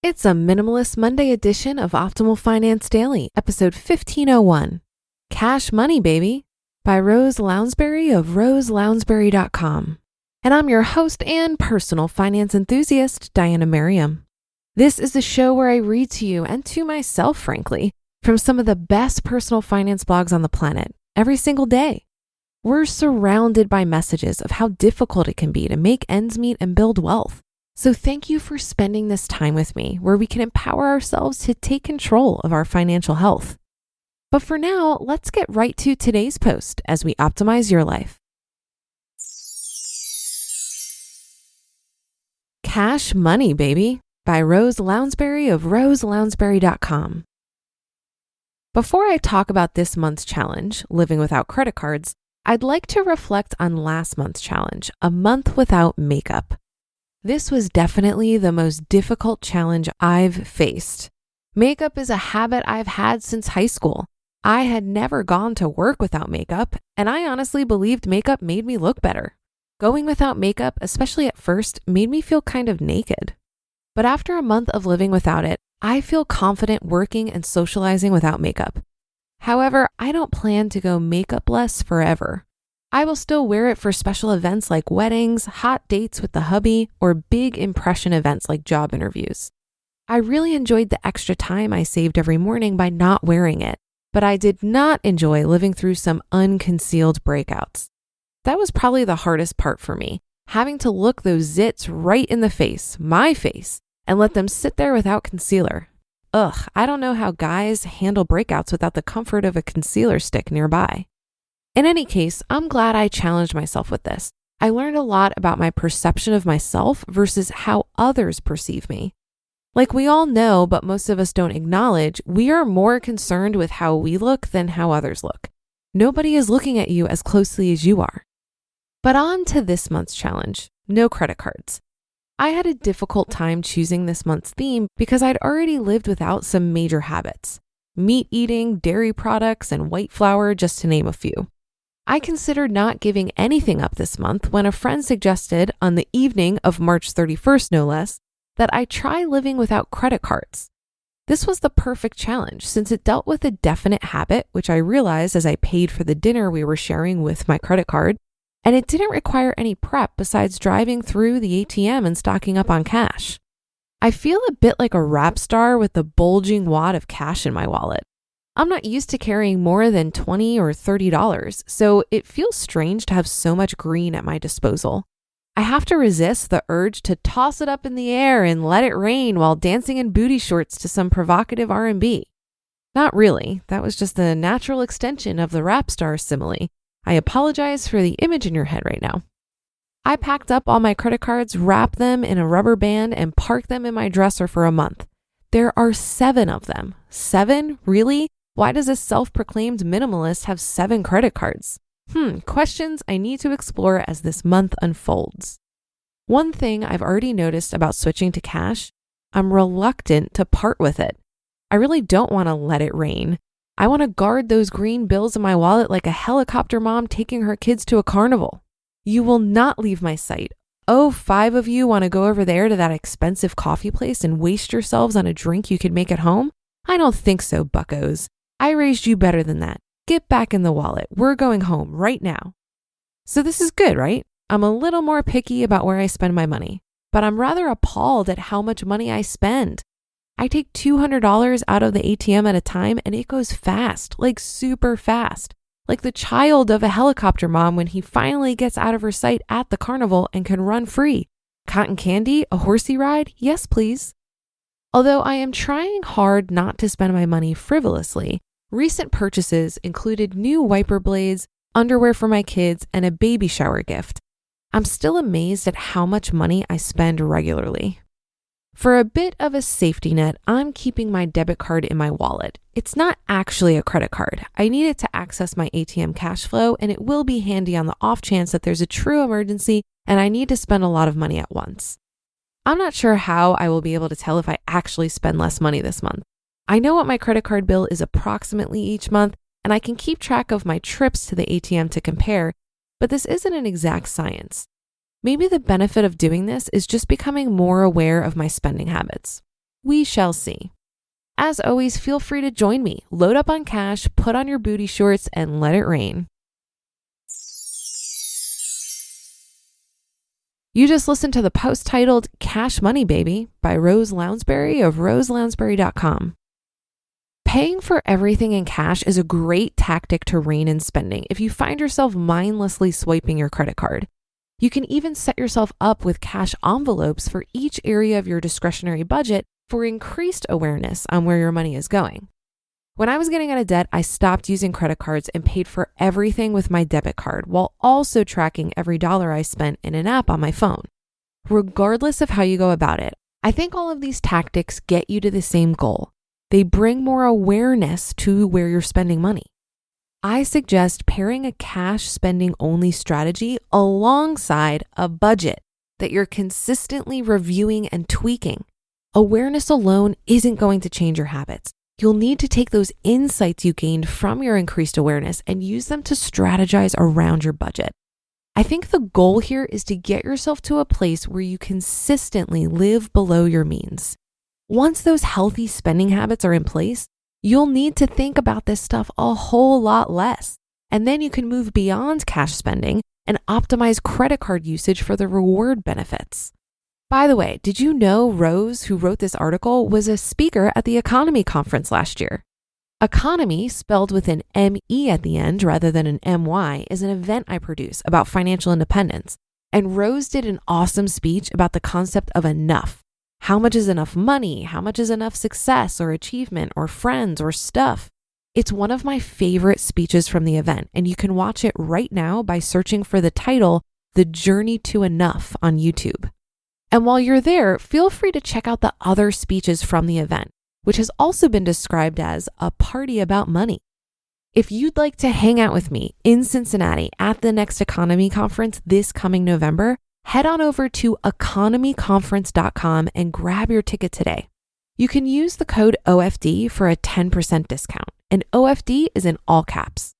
It's a Minimalist Monday edition of Optimal Finance Daily, episode 1501. Cash Money, Baby, by Rose Lounsbury of roselounsbury.com. And I'm your host and personal finance enthusiast, Diana Merriam. This is the show where I read to you, and to myself, frankly, from some of the best personal finance blogs on the planet, every single day. We're surrounded by messages of how difficult it can be to make ends meet and build wealth. So thank you for spending this time with me where we can empower ourselves to take control of our financial health. But for now, let's get right to today's post as we optimize your life. Cash Money, Baby, by Rose Lounsbury of roselounsbury.com. Before I talk about this month's challenge, living without credit cards, I'd like to reflect on last month's challenge, a month without makeup. This was definitely the most difficult challenge I've faced. Makeup is a habit I've had since high school. I had never gone to work without makeup, and I honestly believed makeup made me look better. Going without makeup, especially at first, made me feel kind of naked. But after a month of living without it, I feel confident working and socializing without makeup. However, I don't plan to go makeup-less forever. I will still wear it for special events like weddings, hot dates with the hubby, or big impression events like job interviews. I really enjoyed the extra time I saved every morning by not wearing it, but I did not enjoy living through some unconcealed breakouts. That was probably the hardest part for me, having to look those zits right in the face, my face, and let them sit there without concealer. Ugh, I don't know how guys handle breakouts without the comfort of a concealer stick nearby. In any case, I'm glad I challenged myself with this. I learned a lot about my perception of myself versus how others perceive me. Like we all know, but most of us don't acknowledge, we are more concerned with how we look than how others look. Nobody is looking at you as closely as you are. But on to this month's challenge, no credit cards. I had a difficult time choosing this month's theme because I'd already lived without some major habits. Meat eating, dairy products, and white flour, just to name a few. I considered not giving anything up this month when a friend suggested, on the evening of March 31st no less, that I try living without credit cards. This was the perfect challenge since it dealt with a definite habit, which I realized as I paid for the dinner we were sharing with my credit card, and it didn't require any prep besides driving through the ATM and stocking up on cash. I feel a bit like a rap star with the bulging wad of cash in my wallet. I'm not used to carrying more than $20 or $30, so it feels strange to have so much green at my disposal. I have to resist the urge to toss it up in the air and let it rain while dancing in booty shorts to some provocative R&B. Not really, that was just the natural extension of the rap star simile. I apologize for the image in your head right now. I packed up all my credit cards, wrapped them in a rubber band, and parked them in my dresser for a month. There are 7 of them. 7? Really? Why does a self-proclaimed minimalist have 7 credit cards? Questions I need to explore as this month unfolds. One thing I've already noticed about switching to cash, I'm reluctant to part with it. I really don't want to let it rain. I want to guard those green bills in my wallet like a helicopter mom taking her kids to a carnival. You will not leave my sight. Oh, 5 of you want to go over there to that expensive coffee place and waste yourselves on a drink you could make at home? I don't think so, buccos. I raised you better than that. Get back in the wallet. We're going home right now. So this is good, right? I'm a little more picky about where I spend my money, but I'm rather appalled at how much money I spend. I take $200 out of the ATM at a time and it goes fast, like super fast. Like the child of a helicopter mom when he finally gets out of her sight at the carnival and can run free. Cotton candy? A horsey ride? Yes, please. Although I am trying hard not to spend my money frivolously, recent purchases included new wiper blades, underwear for my kids, and a baby shower gift. I'm still amazed at how much money I spend regularly. For a bit of a safety net, I'm keeping my debit card in my wallet. It's not actually a credit card. I need it to access my ATM cash flow, and it will be handy on the off chance that there's a true emergency and I need to spend a lot of money at once. I'm not sure how I will be able to tell if I actually spend less money this month. I know what my credit card bill is approximately each month, and I can keep track of my trips to the ATM to compare, but this isn't an exact science. Maybe the benefit of doing this is just becoming more aware of my spending habits. We shall see. As always, feel free to join me. Load up on cash, put on your booty shorts, and let it rain. You just listened to the post titled Cash Money Baby by Rose Lounsbury of roselounsbury.com. Paying for everything in cash is a great tactic to rein in spending if you find yourself mindlessly swiping your credit card. You can even set yourself up with cash envelopes for each area of your discretionary budget for increased awareness on where your money is going. When I was getting out of debt, I stopped using credit cards and paid for everything with my debit card while also tracking every dollar I spent in an app on my phone. Regardless of how you go about it, I think all of these tactics get you to the same goal. They bring more awareness to where you're spending money. I suggest pairing a cash spending only strategy alongside a budget that you're consistently reviewing and tweaking. Awareness alone isn't going to change your habits. You'll need to take those insights you gained from your increased awareness and use them to strategize around your budget. I think the goal here is to get yourself to a place where you consistently live below your means. Once those healthy spending habits are in place, you'll need to think about this stuff a whole lot less. And then you can move beyond cash spending and optimize credit card usage for the reward benefits. By the way, did you know Rose, who wrote this article, was a speaker at the Economy Conference last year? Economy, spelled with an M-E at the end rather than an M-Y, is an event I produce about financial independence. And Rose did an awesome speech about the concept of enough. How much is enough money? How much is enough success or achievement or friends or stuff? It's one of my favorite speeches from the event, and you can watch it right now by searching for the title, The Journey to Enough, on YouTube. And while you're there, feel free to check out the other speeches from the event, which has also been described as a party about money. If you'd like to hang out with me in Cincinnati at the next Economy Conference this coming November, head on over to economyconference.com and grab your ticket today. You can use the code OFD for a 10% discount, and OFD is in all caps.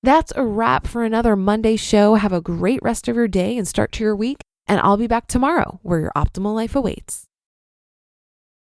That's a wrap for another Monday show. Have a great rest of your day and start to your week. And I'll be back tomorrow where your optimal life awaits.